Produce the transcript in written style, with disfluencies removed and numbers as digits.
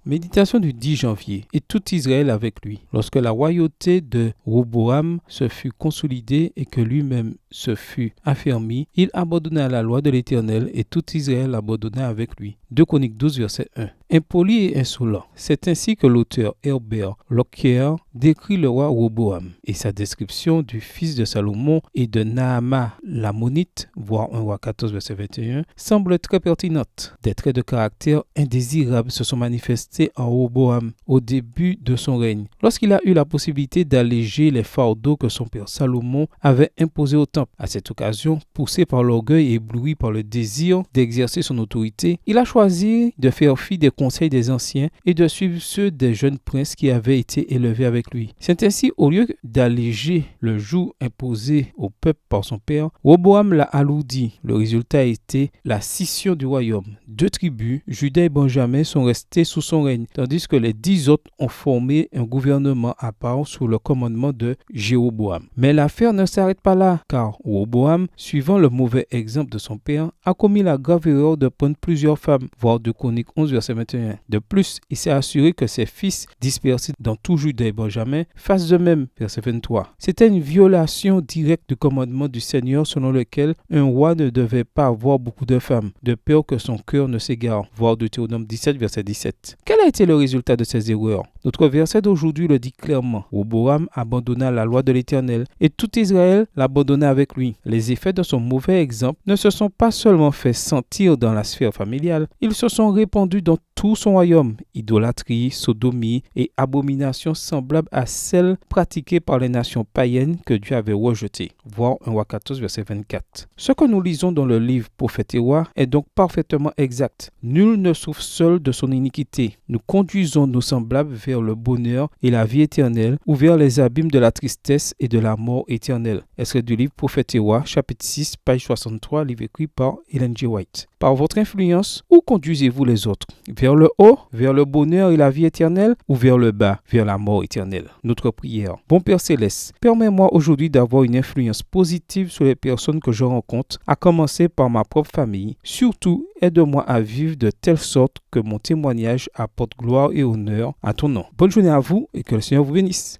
Méditation du 10 janvier. Et tout Israël avec lui. Lorsque la royauté de Roboam se fut consolidée et que lui-même se fut affermi, il abandonna la loi de l'Éternel et tout Israël abandonna avec lui. 2 Chroniques 12, verset 1. Impoli et insolent. C'est ainsi que l'auteur Herbert Lockyer décrit le roi Roboam et sa description du fils de Salomon et de Naama l'ammonite, voir 1 roi 14, verset 21, semble très pertinente. Des traits de caractère indésirables se sont manifestés en Roboam au début de son règne. Lorsqu'il a eu la possibilité d'alléger les fardeaux que son père Salomon avait imposés au temple. À cette occasion, poussé par l'orgueil et ébloui par le désir d'exercer son autorité, il a choisi de faire fi des conseils des anciens et de suivre ceux des jeunes princes qui avaient été élevés avec lui. C'est ainsi, au lieu d'alléger le joug imposé au peuple par son père, Roboam l'a alourdi. Le résultat a été la scission du royaume. 2 tribus, Juda et Benjamin, sont restés sous son règne, tandis que les 10 autres ont formé un gouvernement à part sous le commandement de Jéroboam. Mais l'affaire ne s'arrête pas là, car Roboam, suivant le mauvais exemple de son père, a commis la grave erreur de prendre plusieurs femmes, voir 2 Chroniques 11, verset 21. De plus, il s'est assuré que ses fils, dispersés dans tout Juda et Benjamin, fassent de même, verset 23. C'était une violation directe du commandement du Seigneur selon lequel un roi ne devait pas avoir beaucoup de femmes, de peur que son cœur ne s'égare, voir Deutéronome 17, verset 17. Quel a été le résultat de ces erreurs? Notre verset d'aujourd'hui le dit clairement. Roboam abandonna la loi de l'Éternel et tout Israël l'abandonna avec lui. Les effets de son mauvais exemple ne se sont pas seulement fait sentir dans la sphère familiale, ils se sont répandus dans tout son royaume. Idolâtrie, sodomie et abominations semblables à celles pratiquées par les nations païennes que Dieu avait rejetées. Voir 1 roi 14, verset 24. Ce que nous lisons dans le livre Prophète et Roi est donc parfaitement exact. Nul ne souffre seul de son iniquité. Nous conduisons nos semblables vers le bonheur et la vie éternelle ou vers les abîmes de la tristesse et de la mort éternelle. Extrait du livre Prophète et Roi, chapitre 6, page 63, livre écrit par Ellen G. White. Par votre influence, où conduisez-vous les autres? Vers le haut, vers le bonheur et la vie éternelle, ou vers le bas, vers la mort éternelle? Notre prière. Bon Père Céleste, permets-moi aujourd'hui d'avoir une influence positive sur les personnes que je rencontre, à commencer par ma propre famille. Surtout, aide-moi à vivre de telle sorte que mon témoignage apporte gloire et honneur à ton nom. Bonne journée à vous et que le Seigneur vous bénisse.